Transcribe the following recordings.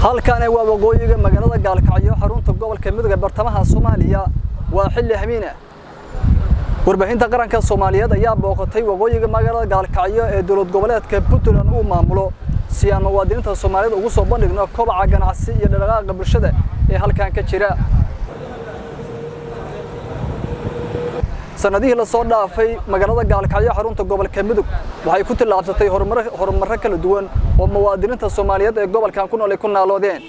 halkaani waa waqooyiga magaalada Gaalkacyo xarunta gobolka Mudug ee bartamaha Soomaaliya waa xilli habeen warbaahinta qaranka Soomaaliyeed ayaa booqatay waqooyiga magaalada Gaalkacyo ee dowlad goboleedka Puntland uu maamulo si aan muwaadiniinta Soomaaliyeed ugu soo bandhigno kobaca ganacsi iyo dhaqdhaqaaqa bulshada ee halkaan ka jira sanadihii la soo dhaafay magaalada Gaalkacyo xarunta gobolka Mudug waxay ku tilaabsatay horumar kala duwan oo muwaadiniinta Soomaaliyeed ee gobolkan ku nool ay ku naaloodeen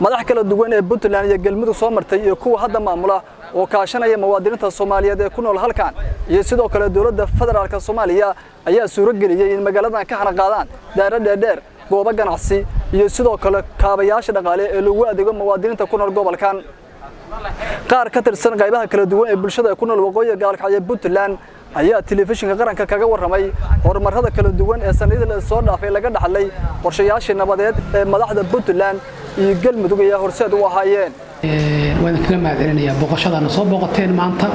madax kala duwan ee Puntland iyo Galmudug soo martay iyo kuwa hadda maamula oo kaashanaya muwaadiniinta Soomaaliyeed ee ku nool halkaan iyo sidoo kale dawladda federaalka Soomaaliya ayaa suurageliyay in magaaladan ka xanaqaadaan dheer goobo ganacsi iyo sidoo kale kaabayaasha dhaqaale ee lagu adeego muwaadiniinta ku nool gobolkan qaar ka tirsan qaybaha kala duwan ee bulshada ku nool waqooyiga Gaalkacyo Puntland ayaa telefishinka qaranka kaga waramay horumarada kala duwan ee sanadihii la soo dhaafay laga dhaxlay qorshayaasha nabadeed ee madaxda Puntland iyo Galmudug ayaa horseed u ahaayeen waan kaga mahadcelinayaa booqashadana soo booqateen maanta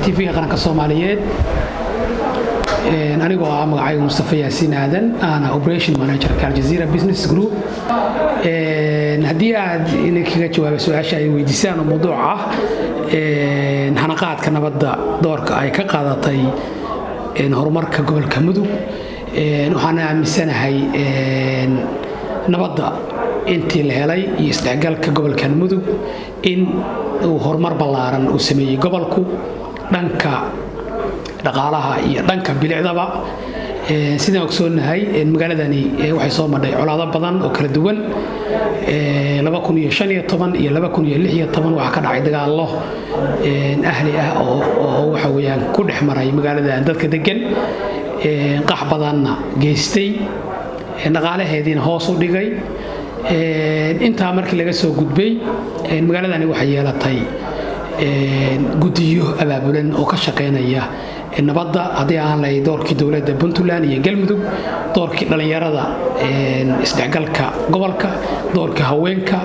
TV-ga qaranka Soomaaliyeed anigoo ah magacayga Mustafa Yaasiin Aadan ana operation manager ka Jazeera Business Group haddii aad inkaga jawaabo su'aasha ay weydiisaan oo mowduuc ah hanaqaadka nabadda doorka ay ka qaadatay horumarka gobolka Mudug waxaan aaminsanahay nabadda intii la helay iyo isdhexgalka gobolka Mudug in uu horumar ballaaran uu sameeyay gobolku dhanka dhaqaalaha iyo dhanka bilicdaba sidoo ogsoonahay magaaladani waxay soo madhay colaado badan oo kala duwan 2015 iyo 2016 waxa ka dhacay dagaallo ahli ah oo waxa weeyaan ku dhexmaray magaalada dadka degan qax badanna geystay dhaqaalaheedina hoos u dhigay inta markii laga soo gudbay magaaladani waxay yeelatay gudiyo abaabulan oo ka shaqeynaya nabadda hadii aan lay doorkii dawladda Puntland iyo Galmudug doorkii dhalinyarada isdhexgalka gobolka doorka haweenka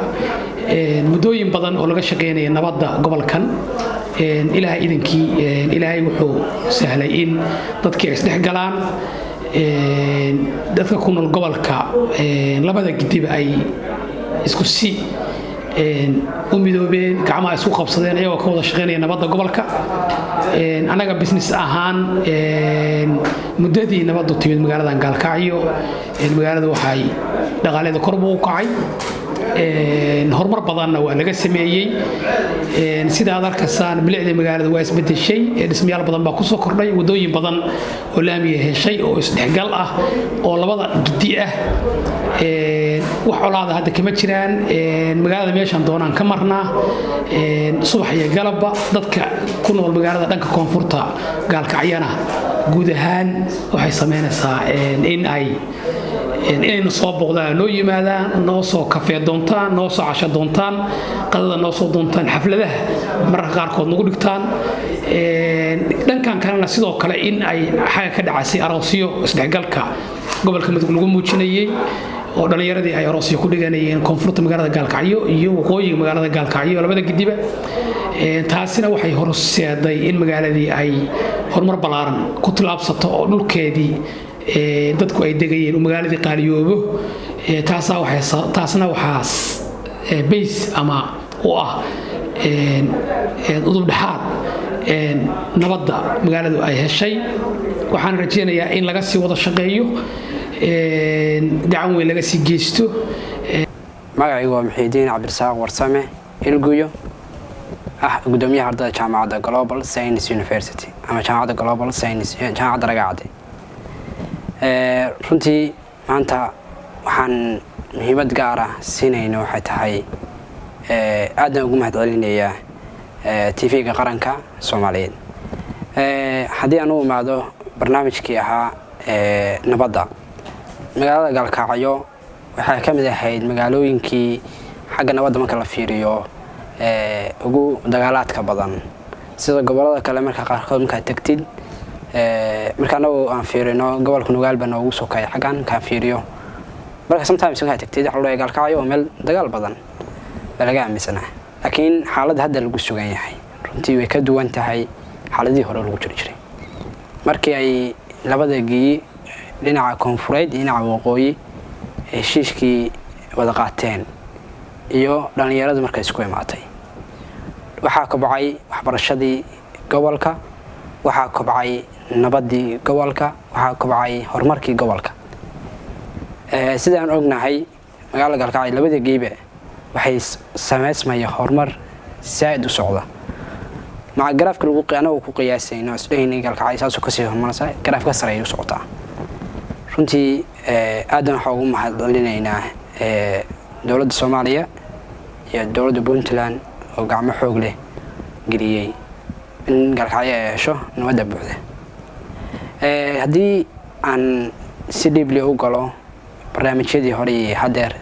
mudooyin badan oo laga shaqeynaya nabadda gobolkan ilaahay idinkii ilaahay wuxuu sahlay in dadkii isdhexgalaan dadka ku nool gobolka labada gidiba ay isku si u midoobeen gacmaha isku qabsadeen ayagoo ka wada shaqeynaya nabadda gobolka anaga business ahaan muddadii nabaddu timid magaaladan Gaalkacyo magaalada waxay dhaqaaleeda kor u kacay horumar badanna waa laga sameeyay sida aad arkaysaan bilicda magaalada waa isbedeshay dhismayaal badan baa ku soo kordhay wadooyin badan oo laamiga heshay oo isdhexgal ah oo labada gidi ah wax colaada hadda kama jiraan magaalada meeshan doonaan ka marnaa subax iyo galabba dadka ku nool magaalada dhanka koonfurta Gaalkacyana guud ahaan waxay sameynaysaa in ay soo booqdaan noo yimaadaan noo soo kafee doontaan noo soo casho doontaan qadada noo soo doontaan xafladaha mararka qaarkood nagu dhigtaan dhankan kalena sidoo kale in ay xaga ka dhacaysay aroosyo isdhexgalka gobolka Mudug lagu muujinayay oo dhalinyaradii ay aroosyo ku dhiganayeen koonfurta magaalada Gaalkacyo iyo waqooyiga magaalada Gaalkacyo labada gidiba taasina waxay horseeday in magaaladii ay horumar ballaaran ku tilaabsato oo dhulkeedii dadku ay degayeen magaaladii qaaliyoobo taasna waxaas base ama u ah udub dhaxaad nabadda magaaladu ay heshay waxaan rajeynayaa in laga sii wada shaqeeyo gacan weyn laga sii geysto magacaygu waa Muxiidiin Cabdirasaaq Warsame ilguyo gudoomiyaha ardayda jaamacadda Global Science University ama jaamacadda Global Science jaamacadda Ragacade runtii maanta waxaan muhiimad gaar ah siinayno waxay tahay aad ugu mahadcelinayaa TV-ga qaranka Soomaaliyeed haddii aan u imaado barnaamijkii ahaa nabadda magaalada Gaalkacyo waxay ka mid ahayd magaalooyinkii xagga nabadda marka la fiiriyo ugu dagaalaadka badan sida gobolada kale marka qaarkood marka tagtid markaana aan fiirino gobolka Nugaal baa ugu soo kay xagan ka fiiriyo marka sometimes marka tagtid waxa loo Gaalkacyo meel dagaal badan balaga aaminsanaa laakiin xaaladda hadda lagu sugan yahay runtii way ka duwan tahay xaaladii hore lagu jiray markii ay labada gii dhinaca koonfureed dhinaca waqooyi heshiiskii wada qaateen iyo dhalinyaradu markay isku imaatay waxaa kobcay waxbarashadii gobolka waxaa kobcay nabadii gobolka waxaa kobcay horumarkii gobolka sidaan ognahay magaalada Gaalkacyo labada geebe waxay sameysmayaan horumar saad u socda مع جراف كل وقي أنا وقي ياسين ناس لين قال كعايز أسوق كسيه مرسا جراف كسر يوسقطع فنتي أدنى حكومة محل لنا هنا دولة الصومالية يا دولة بونتلان وقام حوله قريي إن قال كعايز شو نودع بعده هدي عن سيدي بلي أوقله برنامج شدي هوري حدر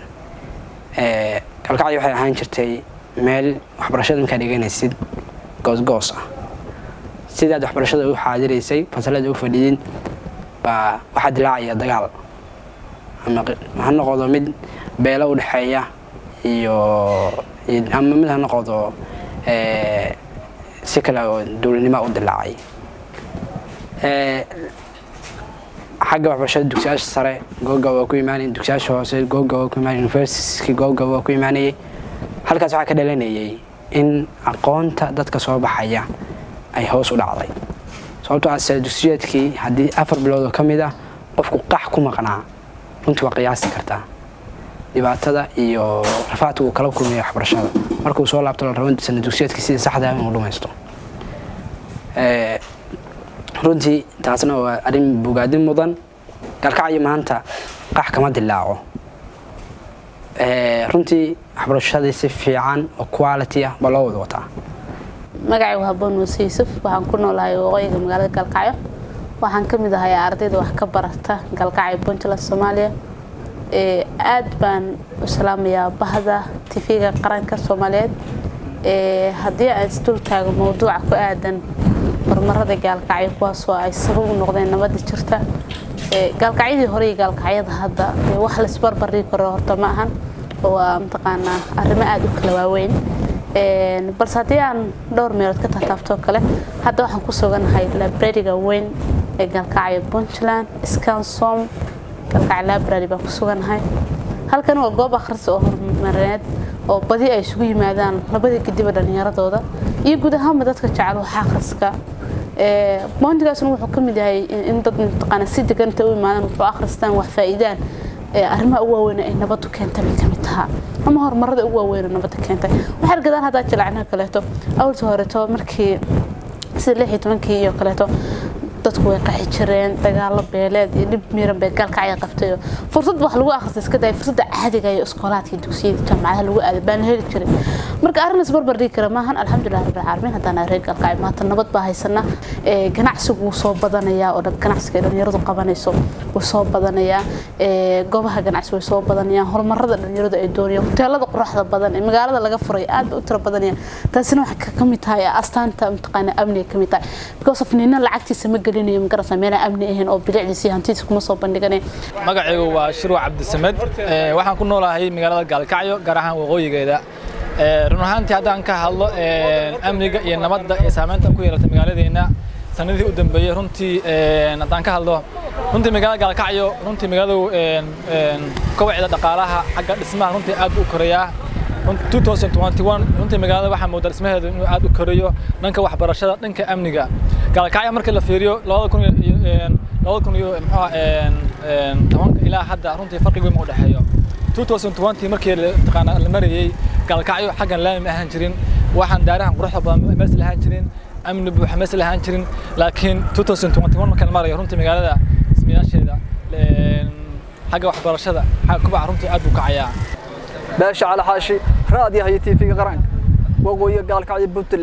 قال كعايز واحد هنشرتي مال وحبرشات مكان يجينا السيد goos ah sidaad waxbarashada u xaadireysay fasalada u fadhiidin ba waxa dilaacaya dagaal ama noqdo mid beelo u dhaxeeya iyo ama mid noqdo si kala oo dawladnimo u dilaacay xagga waxbarashada dugsiyaasha sare googa waa ku imaanay dugsiyaasha hoose googa waa ku imaanay university googa waa ku imaanay halkaas waxa ka dhalanayay in aqoonta dadka soo baxaya ay hoos u dhacday sababtoo ah dugsiyeedkii hadii 4 bilood ka mid ah qofku qax ku maqnaa runtii waa qiyaasi kartaa dhibaatada iyo rafaadka uu kala kulmay waxbarashada markuu soo laabto rawantiisa dugsiyeedkii sida saxda ah uu dhamaysto runtii taasna waa arrin bogaadin mudan Gaalkacyo maanta qax kama dilaaco runtii waxbarashada si fiican oo quality ah baa loo wada wataa magacaygu Habboon Muuse Yuusuf waxaan ku noolahay waqooyiga magaalada Gaalkacyo waxaan ka mid ahay ardayda wax ka barata Gaalkacyo Puntland Soomaaliya aad baan u salaamayaa bahda TV-ga qaranka Soomaaliyeed haddii aan isdul taago mowduuca ku aadan horumarada Gaalkacyo kuwaas oo ay sabab u noqdeen nabadda jirta Gaalkacyadii hore iyo Gaalkacyada hadda wax la isbarbar karo horta ma ahan oo mtaqaana arrimo aad u kala waaweyn balse haddii aan dhowr meelood ka taabto kale hadda waxaan ku suganahay library-ga weyn ee Gaalkacyo Puntland Scansom Gaalkacyo library baan ku suganahay halkan waa goob akhris oo horumarineed oo badi ay isugu yimaadaan labada gidib dhalinyaradooda iyo guud ahaan dadka jecel wax akhriska moontigaasna wuxuu ka mid yahay in dad mtaqaana si degan u imaadaan wax akhristaan wax faa'iidaan arrimaha ugu waaweyn ee nabaddu keentay kamid tahay ama horumarada ugu waaweyn ee nabadda keentay waxa gadaan hadda jilacna kaleeto awrta horeeto markii sida 16 iyo kaleeto dadku way qaxi jireen dagaal beeleed iyo dib miran bay Gaalkacyo qabtay fursad wax lagu akhristo iska day fursada caadiga iyo iskoolaadka dugsiyada jaamacadaha lagu aado baan heli jiray marka arrintaas barbar dhigi kara maahan alxamdulillah rabbil caalamiin hadana reer Gaalkacyo maanta nabad baa haysana ganacsigu soo badanaya oo dad ganacsiga dhalinyaradu qabanayso oo soo badanaya goobaha ganacsi way soo badanayaan horumarada dhalinyaradu ay doonayaan hoteelada quruxda badan ee magaalada laga furay aad u tiro badanayaan taasina waxa ka mid tahay astaanta mtaqaana amniga ka mid tahay because of nina lacagtiisa ma gelinayo ma garasay meel amni ahayn oo bilicdiisa hantiisa kuma soo bandhiganay magacaygu waa Shirwa Cabdisamed waxaan ku noolahay magaalada Gaalkacyo gaar ahaan waqooyigeeda run ahaantii haddaan ka hadlo amniga iyo nabadda ee saameynta ku yeelatay magaaladeena sanadii u dambeeyay runtii haddaan ka hadlo runtii magaalada Gaalkacyo runtii magaaladu kobcida dhaqaalaha xagga dhismaha runtii aad u koreeyaa 2021 runtii magaalada waxa moodaa dhismaheedu inuu aad u koreeyo dhanka waxbarashada dhanka amniga Gaalkacyo markii la fiiriyo 2010 ilaa hadda runtii farqi weyn u dhaxeeyo 2020 markii la marayay Gaalkacyo xaggan laami ahaan jirin waxaan daarahan quruxda badan mees lahaan jirin amni buuxa mees lahaan jirin laakiin 2021 markii la marayo runtii magaalada ismiyaasheeda xagga waxbarashada kubaca runtii aad u kacayaa باشا على حاشي راديو هي TV qaranka waqooyiga Gaalkacyo Puntland